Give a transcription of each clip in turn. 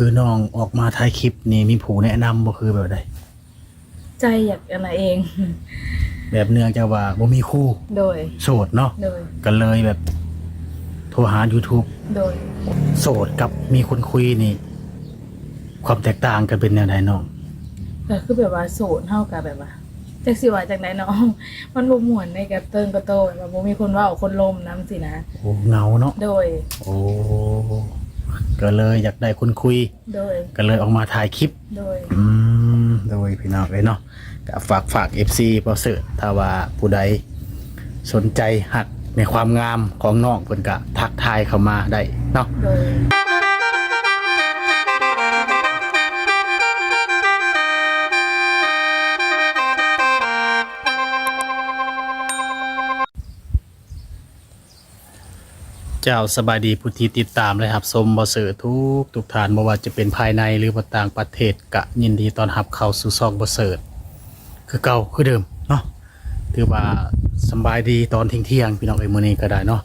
คือน้องออกมาถ่ายคลิปนี่มีผู้แนะนำบ่คือแบบใดใจอยากอะไรเอง แบบเนื่องจากว่าบ่มีคู่โดยโสดเนาะโดยก็เลยแบบโทรหา YouTube โดยโสดกับมีคนคุยนี่ความแตกต่างกันเป็นแนวใดน้องก็คือแบบว่าโสดเท่ากับแบบว่าจักสิว่าจากไหนเนาะ มันบ่ม่วนในกับเติงกระโตแบบบ่มีคนเว้าคนลมนำสินะโอ้เหงาเนาะโดยโอ้ก็เลยอยากได้คนคุยโดยก็เลยออกมาถ่ายคลิปโดยโดยพี่น้องเลยเนาะก็ฝาก FC พอเสิร์ชถ้าว่าผู้ใดสนใจหักในความงามของน้องเพิ่นก็ทักทายเข้ามาได้เนาะโดยเจ้าสบายดีผู้ที่ติดตามเลยครับชมบ่เสิร์ชทุกฐานบ่ว่าจะเป็นภายในหรือว่าต่างประเทศก็ยินดีต้อนรับเข้าสู่ช่องบ่เสิร์ชคือเก่าคือเดิมเนาะถือว่าสบายดีตอนเที่ยงพี่น้องเอ้ยมื้อนี้ก็ได้เนาะ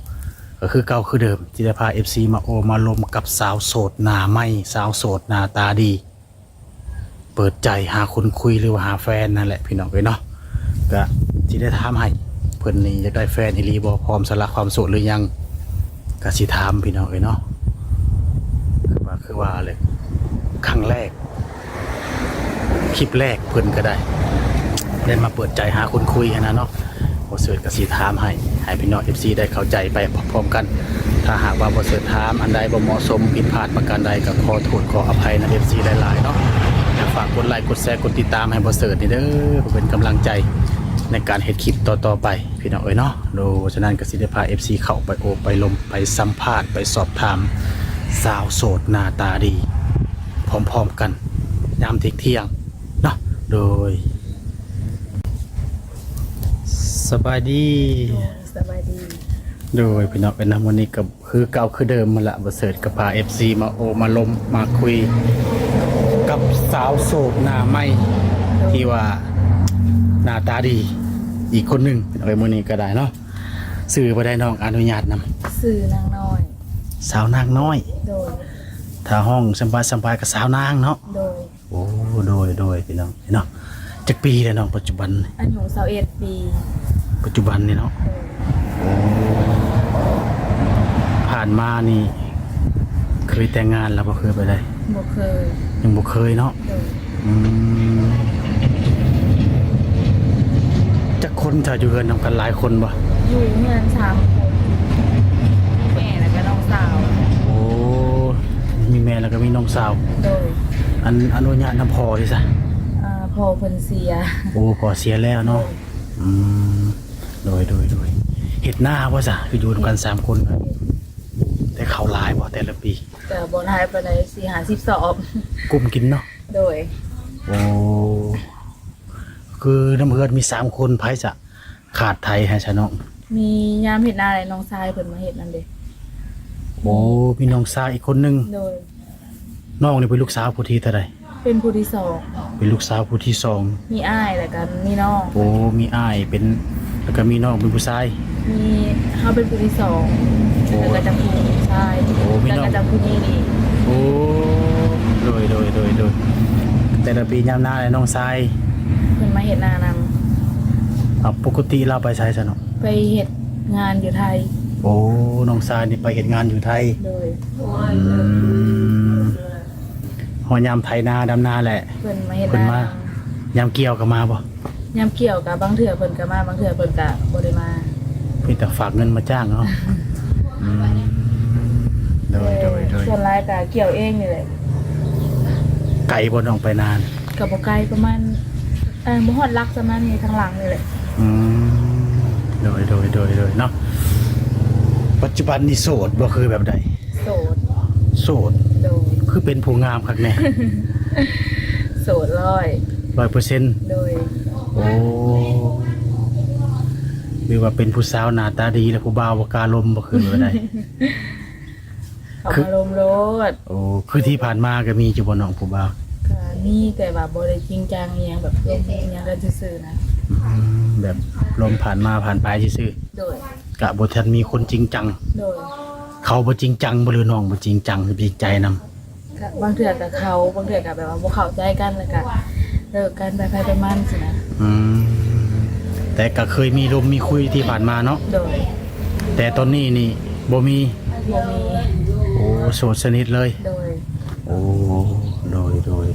ก็คือเก่าคือเดิมที่จะพา FC มาโอมาลมกับสาวโสดหน้าใหม่สาวโสดหน้าตาดีเปิดใจหาคนคุยหรือว่าหาแฟนนั่นแหละพี่น้องเอ้ยเนาะก็สิได้ถามให้เพิ่นนี่อยากได้แฟนอีหลีบ่พร้อมสละความโสดหรือยังก็สิถามพี่น้องเนาะคือว่าเลยครั้งแรกคลิปแรกเพิ่นก็ได้มาเปิดใจหาคนคุยนะเนาะบ่เสิร์ชก็สิถามให้พี่น้อง FC ได้เข้าใจไปพร้อมๆกันถ้าหากว่าบ่เสิร์ชถามอันใดบ่เหมาะสมผิดพลาดประการใดก็ขอโทษขออภัยนะ FC หลายๆเนาะฝากกดไลค์กดแชร์กดติดตามให้บ่เสิร์ชนี่เด้อเพื่อเป็นกำลังใจในการเฮ็ดคลิปต่อๆไปพี่น้องเนาะโดยฉะนั้นก็สิได้พา FC เข้าไปโอบไปลมไปสัมภาษณ์ไปสอบถามสาวโสดหน้าตาดีพร้อมๆกันยามเที่ยงเนาะโดยสบายดีสบายดีโดยพี่น้องเป็นวันนี้ก็คือเก่าคือเดิมมาละบ่เสิร์ชกับพา FC มาโอมาลมมาคุยกับสาวโสดหน้าใหม่ที่ว่าหน้าตาดีอีกคนหนึ่งเอาไปมื้อนี้ก็ได้เนาะสื่อบ่ได้น้องอนุญาตนำสื่อนางน้อยสาวนางน้อยโดยถ้าห้องสัมภาษณ์กับสาวนางเนาะโดยโอ้โดยพี่น้องเนาะจักปีแล้วน้องปัจจุบันอายุ21ปีปัจจุบันนี่เนาะโอ้ผ่านมานี่เคยแต่งงานแล้วบ่เคยไปได้บ่เคยยังบ่เคยเนาะจักคนจะอยู่กันนำกันหลายคนบ่อยู่เฮือน3คนแม่แล้วก็น้องสาวโอ้มีแม่แล้วก็มีน้องสาวโดยอนุญาตนำพ่อดิซะพ่อเพิ่นเสียโอ้พ่อเสียแล้วเนาะโดยเฮ็ดหน้าว่าซะคืออยู่กัน3คนแต่เขาหลายบ่แต่ละปีก็บ่หลายปานใด4-50 สอบกุมกินเนาะโดยโอ้คือน้ำเฮือดมี3คนไผจะขาดไทยให้ซะน้องมียามเฮ็ดหน้าได้น้องชายเพิ่นมาเฮ็ดนั่นเด้โอ้มีน้องชายอีกคนนึงโดยน้องนี่เป็นลูกสาวผู้ที่เท่าใดเป็นผู้ที่2เป็นลูกสาวผู้ที่2มีอ้ายแล้วก็มีน้องโอ้มีอ้ายเป็นแล้วก็มีน้องเป็นผู้ชายมีเฮาเป็นผู้ที่2แล้วก็จะผู้ชายแล้วก็จะผู้นี้นี่โอ้โดยแต่ละปียามหน้าแล้วน้องชายเพิ่นมาเฮ็ดหน้านำปกติเราไปใช้ซะเนาะไปเฮ็ดงานอยู่ไทยโอ้น้องชายนี่ไปเฮ็ดงานอยู่ไทยโดยหอยามไถนาดำนาแหละเพิ่นมาเฮ็ดนายามเกี่ยวก็มาบ่ยามเกี่ยวก็บางเทื่อเพิ่นก็มาบางเทื่อเพิ่นก็บ่ได้มาเพิ่นแต่ฝากเงินมาจ้างเนาะโดยส่วนหลายก็เกี่ยวเองนี่แหละไกลบ่น้องไปนานก็บ่ไกลประมาณบ่ฮอดลักประมาณนี้ทางหลังนี่แหละโดยเนาะปัจจุบันนี่โสดบ่คือแบบใดโสดโดยคือเป็นผู้งามคักแน่โสด100% โดยโอ้มีว่าเป็นผู้สาวหน้าตาดีแล้วผู้บ่าวบ่กล้าลมบ่คือแบบใดเขามาลมรถโอ้คือที่ผ่านมาก็มีอยู่บ่น้องผู้บ่าวก็มีแต่ว่าบ่ได้จริงจังอีหยังแบบลมอีหยังกันซื่อๆนะแบบลมผ่านมาผ่านไปซื่อโดยกะบ่ทันมีคนจริงจังโดยเขาบ่จริงจังบ่หรือน้องบ่จริงจังคือจริงใจน ก็บางเทื่อกับเขาบางเทื่อกับแบบว่าบ่เข้าใจกันแล้วก็เลิกกันไปมันสินะ อืมแต่ก็เคยมีลมมีคุยที่ผ่านมาเนาะ โดย แต่ตอนนี้นี่บ่มี บ่มี โอ้โสดสนิทเลย โดย โอ้โดย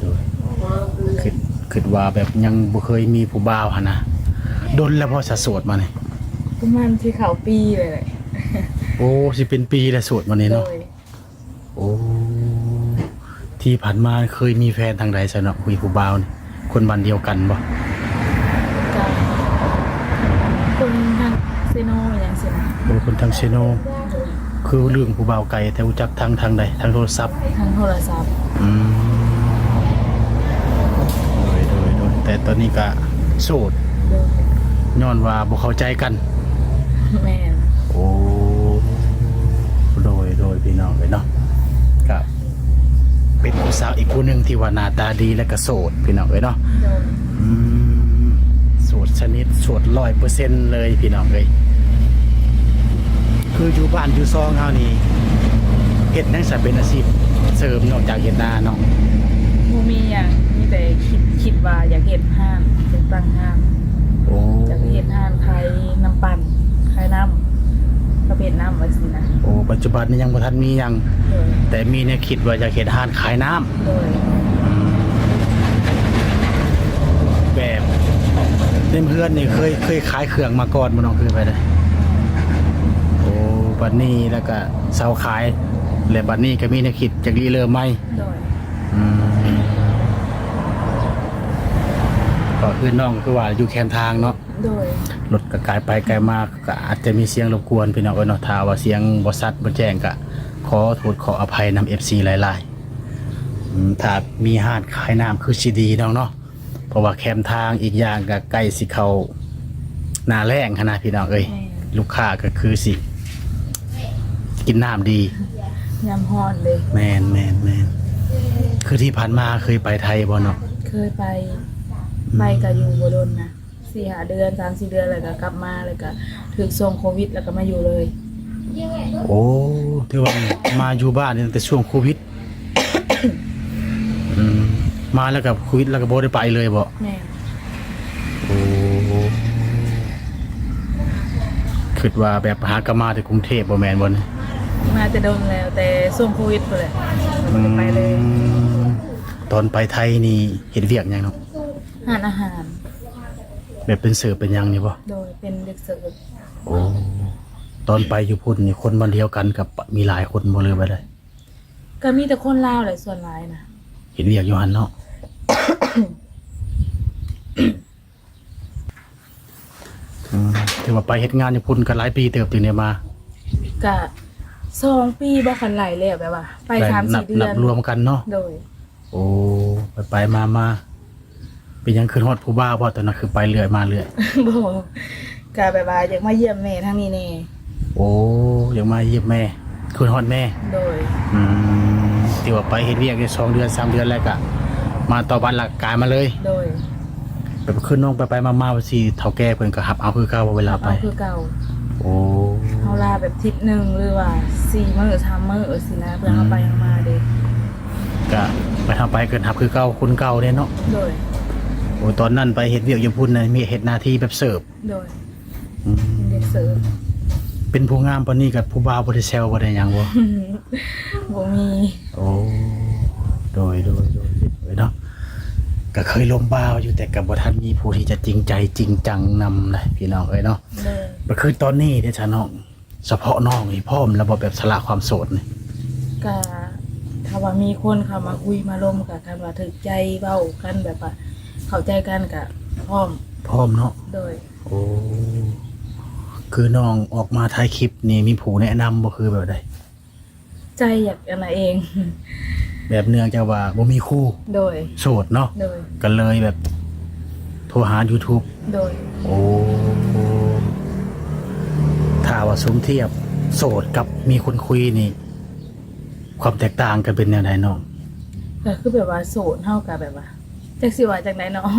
คิดว่าแบบยังบ่เคยมีผู้บ่าวหั่นนะดนแล้วพอจะโสดมานี่ ประมาณที่เขาปีเลยแหละ โอ้สิเป็นปีแล้วโสดมานี่ โด เนาะ ย โอ้ที่ผ่านมาเคยมีแฟนทางใดซะเนาะคุยผู้บ่าวนี่คนบ้านเดียวกันบ่ ก็คนทางเซโนอย่างสินะ โอ้คนทางเซโน โดย คือเรื่องผู้บ่าวไกลแต่รู้จักทางใดทางโทรศัพท์ ทางโทรศัพท์ อืมโดยแต่ตอนนี้ก็โสด โดย ย้อนว่าบ่เข้าใจกัน แม่น โอ้โดยพี่น้องเลยเนาะก็เป็นผู้สาวอีกผู้หนึ่งที่ว่าหน้าตาดีและก็โสดพี่น้องเลยเนาะ โดย อืมโสดชนิดโสด100%เลยพี่น้องเลยคืออยู่บ้านอยู่ซองเฮานี่เฮ็ดหยังซะเป็นอาชีพเสริมนอกจากเฮ็ดนาเนาะ บ่มีหยังมีแต่คิดว่าอยากเฮ็ดห้างอยากตั้งห้าง โอ้ อยากเฮ็ดห้างขายน้ำปั่นขายน้ำประเภทน้ำว่าสินะ โอ้ปัจจุบันนี้ยังบ่ทันมีหยัง โดย แต่มีเนี่ยคิดว่าอยากเฮ็ดร้านขายน้ำ โดย แบบเล่มเพื่อนนี่เคยขายเครื่องมาก่อนบ่น้องเคยไปได้โอ้บัดนี้แล้วก็เซาขายและบัดนี้ก็มีแนวคิดจากรีเริ่มใหม่ โดย อืมก็คือน้องคือว่าอยู่แคมทางเนาะ โดย รถก็ไกลไปไกลมาก็อาจจะมีเสียงรบกวนพี่น้องเนาะถ้าว่าเสียงบ่ชัดบ่แจ้งก็ขอโทษขออภัยนำ FC หลายๆถ้ามีห้านขายน้ำคือสิดีน้องเนาะเพราะว่าแคมทางอีกอย่างก็ใกล้สิเข้าหน้าแล้งหั้นนะพี่น้องเอ้ย แม่ ลูกค้าก็คือสิกินน้ำดี ยำฮ้อนเลย แมนคือที่ผ่านมาเคยไปไทยบ่เนาะ เคยไปก็อยู่บ่โดนนะ4-5 เดือน 3-4 เดือนแล้วก็กลับมาแล้วก็ถูกส่งโควิดแล้วก็มาอยู่เลย โอ้ถือว่ามาอยู่บ้านนี่ตั้งแต่ช่วงโควิด มาแล้วกับโควิดแล้วก็บ่ได้ไปเลยบ่ แม่ โอ้คิดว่าแบบหากนมาที่กรุงเทพบ่แม่นบ่เนี่ย มาจะโดนแล้วแต่ส่งโควิดไปเลยบ่ได้ไปเลย ตอนไปไทยนี่เฮ็ดเวียกหยังเนาะ หารอาหาร แบบเป็นเสิร์ฟเป็นหยังนี่บ่ โดยเป็นเด็กเสิร์ฟ โอ้ตอนไปอยู่พุ่นนี่คนบ้านเดียวกันกับมีหลายคนบ่เลยไปได้ ก็มีแต่คนลาวแหละส่วนหลายนะ เห็นเวียกอยู่หั่นเนาะ ถือว่าไปเฮ็ดงานอยู่พุ่นก็หลายปีเติบถึงได้มา ก็2 ปีบ่คันไหลแล้วแบบว่า ไป 3-4 เดื นั อน บรวมกันเนาะ โดย โอ้ไปมาเป็นหยังขึ้นฮอดผู้บ้าบ่ตอนนั้นคือไปเรื่อยมาเรื่อย บ่ก็แบบว่าอยากมาเยี่ยมแม่ทางนี้แน่ โอ้ยังมาเยี่ยมแม่ขึ้นฮอดแม่ โดย ที่ว่าไปเฮ็ดเวียกได้2 เดือน 3 เดือนแล้วก็มาต่อบ้านหลักกายมาเลย โดย แบบขึ้นน้องไปมาว่าสิเฒ่าแก่เพิ่นก็รับเอาคือเก่าเวลาไป เอาคือเก่า โอ้ เฮาลาแบบทิศหนึงหรือว่า4 มื้อ 3 มื้อสินะเพื่อเฮาไปเฮามาเด้ ก็ไปทำไปเกินรับคือเก่าคนเก่าเด้เนาะ โดย โอ้ตอนนั้นไปเฮ็ดเวียกอยู่พุ่นน่ะมีเฮ็ดหน้าที่แบบเสิร์ฟ โดย อืม เป็นเด็กเสิร์ฟ เป็นผู้งามปานนี้กับผู้บ่าวบ่ได้แซวบ่ได้หยังบ่ บ่มี โอ้โดยเนาะก็เคยลมบ่าวอยู่แต่กับบ่ทันมีผู้ที่จะจริงใจจริงจังนำนะพี่น้องเอ้ยเนาะ เลย ก็คือตอนนี้เด้อจ้ะน้องเฉพาะน้องนี่พร้อมระบบแบบสละความโสดนี่ ก็ถ้าว่ามีคนเข้ามาคุยมาร่วมกับกันว่าถึกใจเว้ากันแบบว่าเข้าใจกันก็พร้อม พร้อมเนาะ โดย โอ้คือน้องออกมาถ่ายคลิปนี่มีผู้แนะนำบ่คือแบบใด ใจอยากอันนั้นเอง แบบเนื่องจากว่าบ่มีคู่ โดย โสดเนาะ โดย ก็เลยแบบโทรหา YouTube โดย โอ้ถ้าว่าสมเทียบโสดกับมีคนคุยนี่ ความแตกต่างกันเป็นแนวใดน้อง ก็คือแบบว่าโสดเฮากับแบบว่าจักสิว่าจังไดเนาะ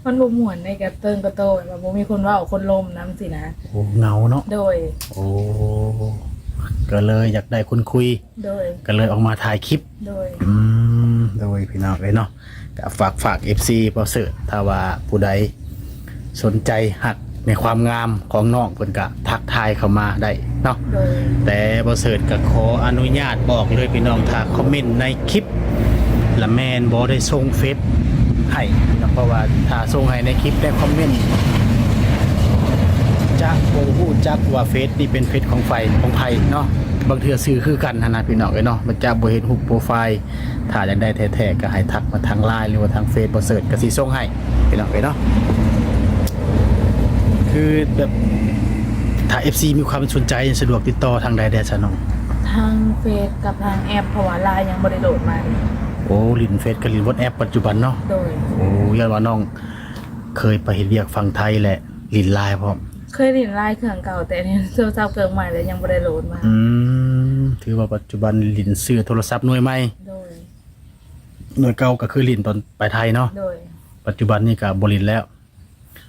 มันบ่ม่วนในกระเติงกระโตแบบว่าบ่มีคนเว้าคนลมนํสินะ โอ้เหงาเนาะ โดย โอ้ก็เลยอยากได้คนคุย โดย ก็เลยออกมาถ่ายคลิป โดย อืม พี่น้องเอ้ยเนาะก็ฝาก FC บ่เสิร์ชถ้าว่าผู้ใดสนใจหักในความงามของน้องเพิ่นก็ทักทายเข้ามาได้เนาะ โดย แต่บ่เสิร์ชก็ขออนุญาตบอกเลยพี่น้องถ้าคอมเมนต์ในคลิปละแม่นบ่ได้ส่งเฟซให้นะเพราะว่าถ้าส่งให้ในคลิปได้คอมเมนต์จะบ่ฮู้จักว่าเฟซนี่เป็นเฟซของไฟของไผเนาะบางเทื่อซื้อคือกันหั่นนะพี่น้องเอ้ยเนาะมันจะบ่เห็นรูปโปรไฟล์ถ้าอยากได้แท้ๆก็ให้ทักมาทาง LINE หรือว่าทางเฟซบ่เสิร์ชก็สิส่งให้พี่น้องเอ้ยเนาะคือแบบถ้า FC มีความสนใจสะดวกติดต่อทางใดได้ซะน้อง ทางเฟซกับทางแอปเพราะว่าไลน์ยังบ่ได้โหลดมา โอ้ลินเฟซกับลินวอทแอปปัจจุบันเนาะ โดย โอ้ยันว่าน้องเคยไปเฮ็ดเวียกฝั่งไทยแหละลินไลน์พร้อม เคยเล่นไลน์เครื่องเก่าแต่เนี่ยโทรศัพท์เครื่องใหม่แล้วยังบ่ได้โหลดมา ถือว่าปัจจุบันลินซื้อโทรศัพท์หน่วยใหม่ โดย หน่วยเก่าก็คือลินตอนไปไทยเนาะ โดย ปัจจุบันนี่ก็บ่ลินแล้ว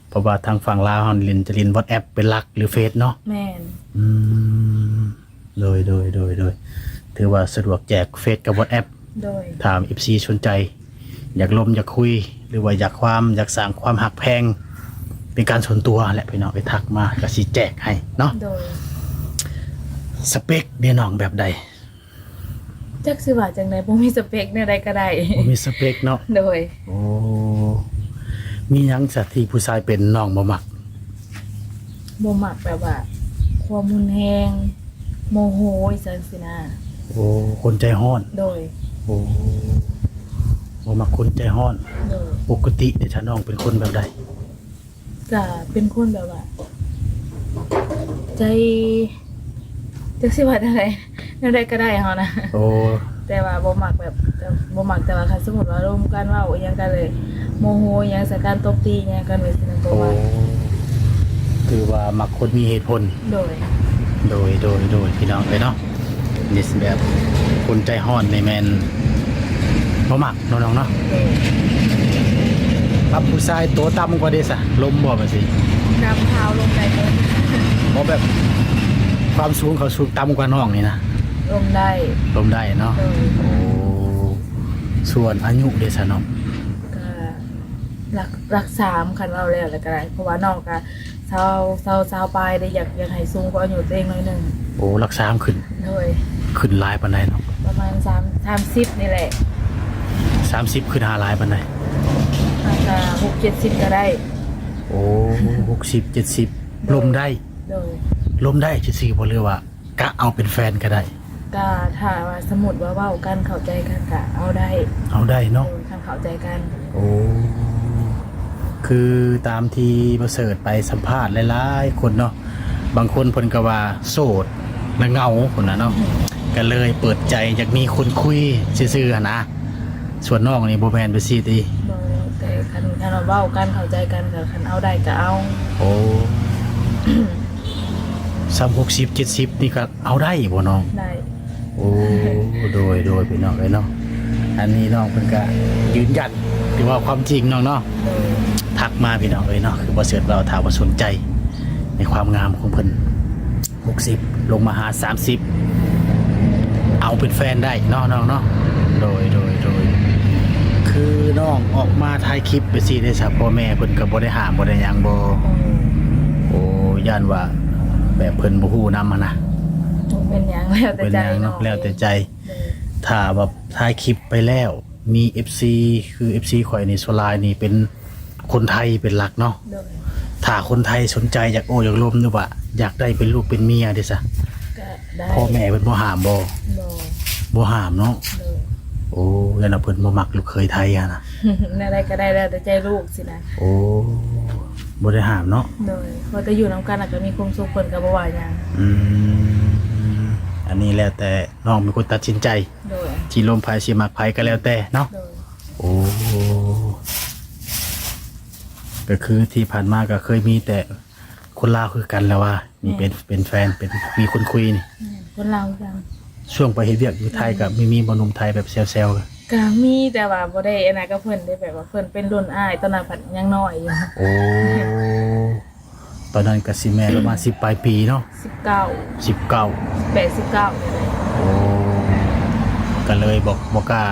เพราะว่าทางฝั่งลาวเฮาลินจะลินวอทแอปเป็นหลักหรือเฟซเนาะ แม่น โดยถือว่าสะดวกแจกเฟซกับวอทแอป โดย ถาม FC สนใจ อยากลมอยากคุย หรือว่าอยากสร้างความหักแพง เป็นการส่วนตัวแหละพี่น้องไปทักมาก็สิแจกให้เนาะ โดย สเปคเนี่ยน้องแบบใด จักสิว่าจังได๋บ่มีสเปคแนวใดก็ได้ บ่มีสเปคเนาะ โดย โอ้มีหยังสักที่ผู้ชายเป็นน้องบ่มัก บ่มักแบบว่าความรุนแรงโมโหอีจังซี่นะ โอ้คนใจร้อน โดย โอ้บ่มักคนใจร้อน โดย ปกติเนี่ยถ้าน้องเป็นคนแบบใด ก็เป็นคนแบบว่า ใจจักสิว่าจังได๋แนวใดก็ได้เฮานะ โอ้ แต่ว่าบ่มักแบบบ่มักแต่ว่าคันสมมุติว่าร่วมกันว่าอิหยังกันเลยโมโหอิหยังใส่การตบตีอิหยังกันไว้สินะบ่ โอ้ ว่า คือว่ามักคนมีเหตุผล โดย โดยพี่น้องเลยเนาะนี่สิแบบคนใจร้อนในแมนบ่มักน้องๆเนาะ โดย ครับผู้ชายตัวต่ำกว่าเด้ซะลมบ่ว่าสิ นำเท้าลงได้เลย บ่แบบความสูงเขาสูงต่ำกว่าน้องนี่นะ ลงได้ ลมได้เนาะ โดย โอ้ส่วนอายุเด้ซะน้อง ก็รัก3คันเอาแล้วก็ได้เพราะว่าน้องก็เศร้าปลายได้อยากให้สูงกว่าอายุตัวเองหน่อยหนึง โอ้รักษามขึ้น โดย ขึ้นหลายปานใดเนาะ ประมาณ30นี่แหละ 30ขึ้นหาหลายปานใด อาจจะ6-70ก็ได้ โอ้60 70ลมได้ โดย ลมได้ซื่อๆบ่เลยว่ากะเอาเป็นแฟนก็ได้ ก็ถ้าว่าสมมุติว่าเว้ากันเข้าใจกันก็เอาได้ เอาได้เนาะ โดยทางเข้าใจกัน โอ้ คือตามที่ประเสริฐไปสัมภาษณ์หลายๆคนเนาะ บางคนเพิ่นก็ว่าโสดและเหงาคนน่ะเนาะ ก็เลยเปิดใจอยากมีคนคุยซื่อๆหั้นนะ ส่วนน้องนี่บ่แม่นไปซี่ติ บ่แต่คันเราเว้ากันเข้าใจกันก็คันเอาได้ก็เอา โอ้60 70นี่ก็เอาได้บ่น้อง ได้ โอ้ โดยพี่น้องเลยเนาะ อันนี้น้องเพิ่นก็ยืนยันหรือว่าความจริงน้องเนาะ โดย ทักมาพี่น้องเลยเนาะคือบ่เสิร์ชเราถามว่าสนใจในความงามของเพิ่น60ลงมาหา30เอาเป็นแฟนได้เนาะน้องเนาะโดยคือน้องออกมาถ่ายคลิปไปสิได้ซะพ่อแม่เพิ่นก็บ่ได้ห้ามบ่ได้หยังบ่โอ้ย่านว่าแบบเพิ่นบ่ฮู้นำหั่นนะ เป็นหยังแล้วแต่ เป็น ใจ หยัง เนาะ เนาะแล้วแต่ใจ โดย ถ้าแบบถ่ายคลิปไปแล้วมี FC คือ FC ข่อยนี่โซลายนี่เป็นคนไทยเป็นหลักเนาะ โดย ถ้าคนไทยสนใจอยากโอ้อยากร่วมหรือว่าอยากได้เป็นลูกเป็นเมียเด้ซะ ก็ได้ พ่อแม่เพิ่นบ่ห้ามบ่ บ่ บ่ห้ามเนาะ โดย โอ้แล้วน่ะเพิ่นบ่มักลูกเคยไทยอะนะ อะไรก็ได้แล้วแต่ใจลูกสินะ โอ้บ่ได้ห้ามเนาะ โดยพอจะอยู่นํกันก็มีความสุขเพิ่นก็บ่ว่าหยัง อืมอันนี้แล้วแต่น้องเป็นคนตัดสินใจ โดย สิลมไผสิมักไผก็แล้วแต่เนาะ โดย โอ้ก็คือที่ผ่านมาก็เคยมีแต่คนลาวคือกันแล้วว่ามีเป็นแฟนเป็นมีคนคุยนี่ คนลาวคือกัน ช่วงไปเฮ็ดเวียกอยู่ไทยก็มีบ่หนุ่มไทยแบบแซวๆกัน ก็มีแต่ว่าบ่ได้อันนั้นก็เพิ่นได้แบบว่าเพิ่นเป็นรุ่นอ้ายตอนนั้นผัดยังน้อยอยู่ โอ้ตอนนั้นก็สิแม่ประมาณ10ปลายปีเนาะ 19 19 89นี่แหละ โอ้ก็เลยบอกบ่กล้า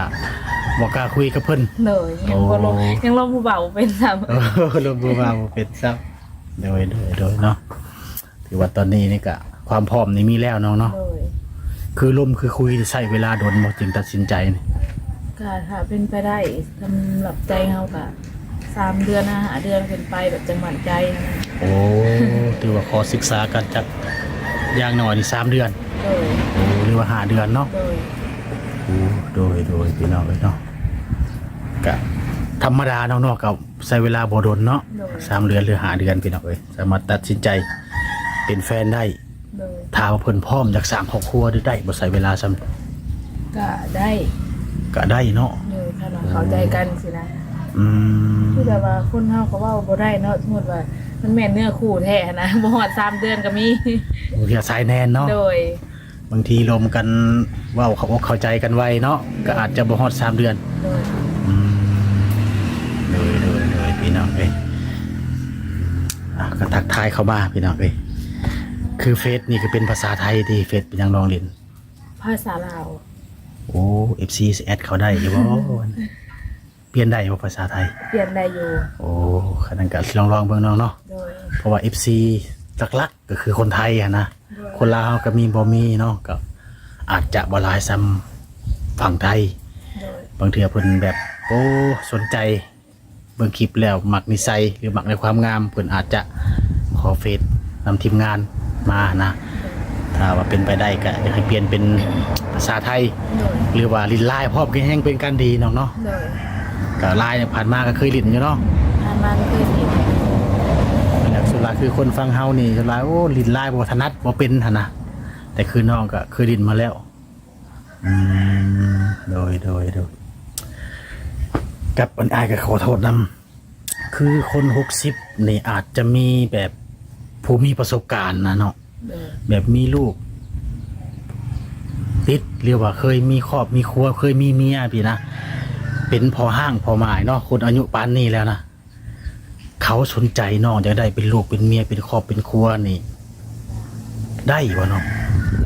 บ่กล้าคุยกับเพิ่น เลยยังบ่ลง โอ้ ยังลงผู้เบาเป็นซ้ำ เออลมบ่มาบ่เป็นซับโดยเนาะถือว่าตอนนี้นี่ก็ความพร้อมนี่มีแล้วน้องเนาะ เลย คือลมคือคุยใช้เวลาโดนบ่จึงตัดสินใจนี่ ก็ถ้าเป็นไปได้สำหรับใจเฮาก็3 เดือน5 เดือนขึ้นไปแบบจังหวัดใจนะ โอ้ถือว่าขอศึกษากันจักอย่างน้อยนี่3 เดือน เลย โอ้หรือว่า5 เดือนเนาะ เลย โอ้โดยพี่น้องเอ้ยเนาะก็ธรรมดาน้องๆก็ใช้เวลาบ่โดนเนาะ เลย 3 เดือนหรือ5 เดือนพี่น้องเอ้ยสามารถตัดสินใจเป็นแฟนได้ เลย ถ้าว่าเพิ่นพร้อมจากสร้างครอบครัวได้บ่ใช้เวลาซ้ำ ก็ได้ ก็ได้เนาะ เลยถ้าเราเข้าใจกันสินะ อืม คือแบบว่าคนเฮาก็เว้าบ่ได้เนาะสมมุติว่ามันแม่นเนื้อคู่แท้นะ บ่ฮอด3 เดือนก็มี โอ้ยสายแนนเนาะ โดย บางทีลมกันเว้าเข้าอกเข้าใจกันไวเนาะก็อาจจะบ่ฮอด3 เดือน โดย อืมเลยพี่น้องเอ้ยก็ทักทายเข้ามาพี่น้องเอ้ยคือเฟซนี่ก็เป็นภาษาไทยที่เฟซเป็นยังน้องเล่น ภาษาลาว โอ้ FC แอดเขาได้อยู่บ่เปลี่ยนได้บ่ภาษาไทย เปลี่ยนได้อยู่ โอ้ขนาดก็ลองเบิ่งน้องเนาะ โดย เพราะว่า FC หลักๆก็คือคนไทยอะนะ ด้วย คนลาวก็มีบ่มีเนาะก็อาจจะบ่หลายซ้ำฝั่งไทย โดย บางเทื่อเพิ่นแบบโอ้สนใจเบิ่งคลิปแล้วมักนิสัยหรือมักในความงามเพิ่นอาจจะขอเฟซนำทีมงานมานะถ้าว่าเป็นไปได้ก็อยากให้เปลี่ยนเป็นภาษาไทย โดย หรือว่าลิ้นลายพร้อมกันแฮงเป็นการดีเนาะ โดย ก็ลายเนี่ยผ่านมาก็เคยลิ้นอยู่เนาะ ผ่านมาก็เคยเห็น แล้วสุดท้ายคือคนฟังเฮานี่สุดท้ายโอ้ลิ้นลายบ่ถนัดบ่เป็นหั่นนะแต่คือน้องก็เคยลิ้นมาแล้วอืมโดยกับอันอายก็ขอโทษนำคือคน60นี่อาจจะมีแบบผู้มีประสบการณ์นะเนาะ โดย แบบมีลูก ติดเรียกว่าเคยมีครอบมีครัวเคยมีเมียพี่นะเป็นพอห้างพอหมายเนาะคนอายุปานนี้แล้วนะเขาสนใจน้องจะได้เป็นลูกเป็นเมียเป็นครอบเป็นครัวนี่ ได้บ่น้อง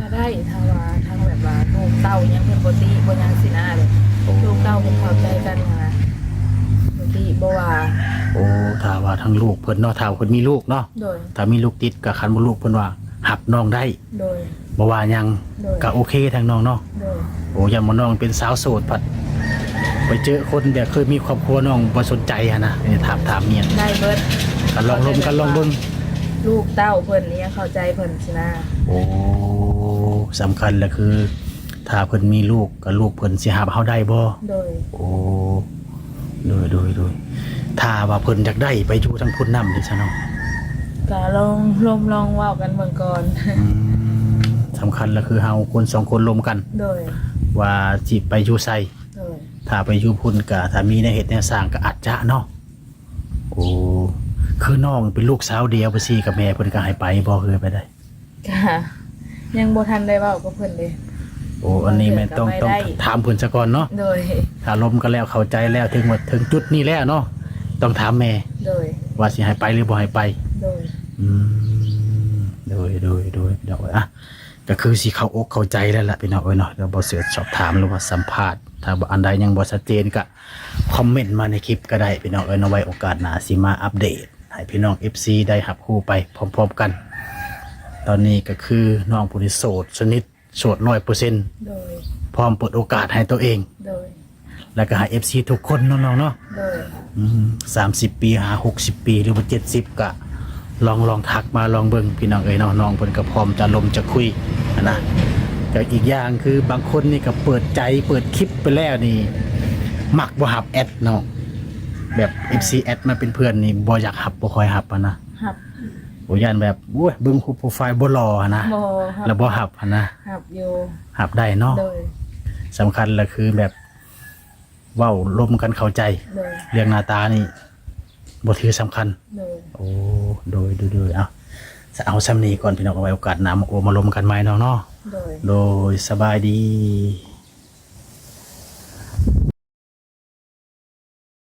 ก็ได้ทางว่าทางแบบว่าลูกเต้ายังเพิ่นบ่ติบ่ยังสินะเลยลูกเต้าเพิ่นเข้าใจกันนะบ่ติบ่ว่า โอ้ถ้าว่าทั้งลูกเพิ่นเนาะถ้าเพิ่นมีลูกเนาะ โดย ถ้ามีลูกติดก็คันบ่ลูกเพิ่นว่าหับน้องได้ โดย บ่ว่าหยัง โดย ก็โอเคทางน้องเนาะ โดย โอ้ยามน้องเป็นสาวโสดพัดไปเจอคนแบบเคยมีครอบครัวน้องบ่สนใจอะนะนี่ถามเมีย ได้เบิด กันลองลมกันลองเบิ่ง ลูกเต้าเพิ่นนี่ยังเข้าใจเพิ่นสินะ โอ้สำคัญแหละคือ ถ้าเพิ่นมีลูกกับลูกเพิ่นสิหาเฮาได้บ่ โดย โอ้โดยถ้าว่าเพิ่นอยากได้ไปอยู่ทางพุ่นนำดิซะเนาะ ก็ลองเว้ากันเบิ่งก่อน อืมสำคัญแหละคือเฮาคนสองคนรวมกัน โดย ว่าสิไปอยู่ไส โดย ถ้าไปอยู่พุ่นก็ถ้ามีในเฮ็ดแนวสร้างก็อาจจะเนาะโอ้คือน้องเป็นลูกสาวเดียวไปสิกับแม่เพิ่นก็ให้ไปบ่เคยไปได้ ก็ยังบ่ทันได้เว้ากับเพิ่นเลย โอ้อันนี้แม่นต้องถามเพิ่นซะก่อนเนาะ โดย ถ้าลมกันแล้วเข้าใจแล้วถึงหมดถึงจุดนี้แล้วเนาะต้องถามแม่ โดย ว่าสิให้ไปหรือบ่ให้ไป โดย อืมโดยพี่น้องเอ้ยอ่ะก็คือสิเข้าอกเข้าใจแล้วล่ะพี่น้องเอ้ยเนาะเดี๋ยวบ่เสือสอบถามหรือว่าสัมภาษณ์ถ้าบ่อันใดยังบ่ชัดเจนก็คอมเมนต์มาในคลิปก็ได้พี่น้องเอ้ยเนาะไว้โอกาสหน้าสิมาอัปเดตให้พี่น้อง FC ได้รับรู้ไปพร้อมๆกัน ตอนนี้ก็คือน้องผู้ที่โสดสนิทโสด 100% โดย พร้อมเปิดโอกาสให้ตัวเอง โดย แล้วก็ให้ FC ทุกคนเนาะน้องเนาะ โดย 30 ปี60 ปีหรือว่า70ก็ลองทักมาลองเบิ่งพี่น้องเอ้ยเนาะน้องเพิ่นก็พร้อมจะลมจะคุยนะก็อีกอย่างคือบางคนนี่ก็เปิดใจเปิดคลิปไปแล้วนี่มักบ่ฮับแอดเนาะแบบ FC แอดมาเป็นเพื่อนนี่บ่อยากฮับบ่ค่อยฮับอะนะครับ บ่ย่านแบบโอ้ยเบิ่งโปรไฟล์บ่หล่ออะนะ บ่ครับ แล้วบ่ฮับอะนะ หับอยู่ ฮับได้เนาะ โดย สำคัญละคือแบบเว้าลมกันเข้าใจ โดย เรื่องหน้าตานี่บ่ถือสำคัญ โดย โอ้โดยเอาซ้ำนี้ก่อนพี่น้องเอาไว้โอกาสหน้ามาโอมาลมกันใหม่น้องเนาะ โดย โดยสบายดี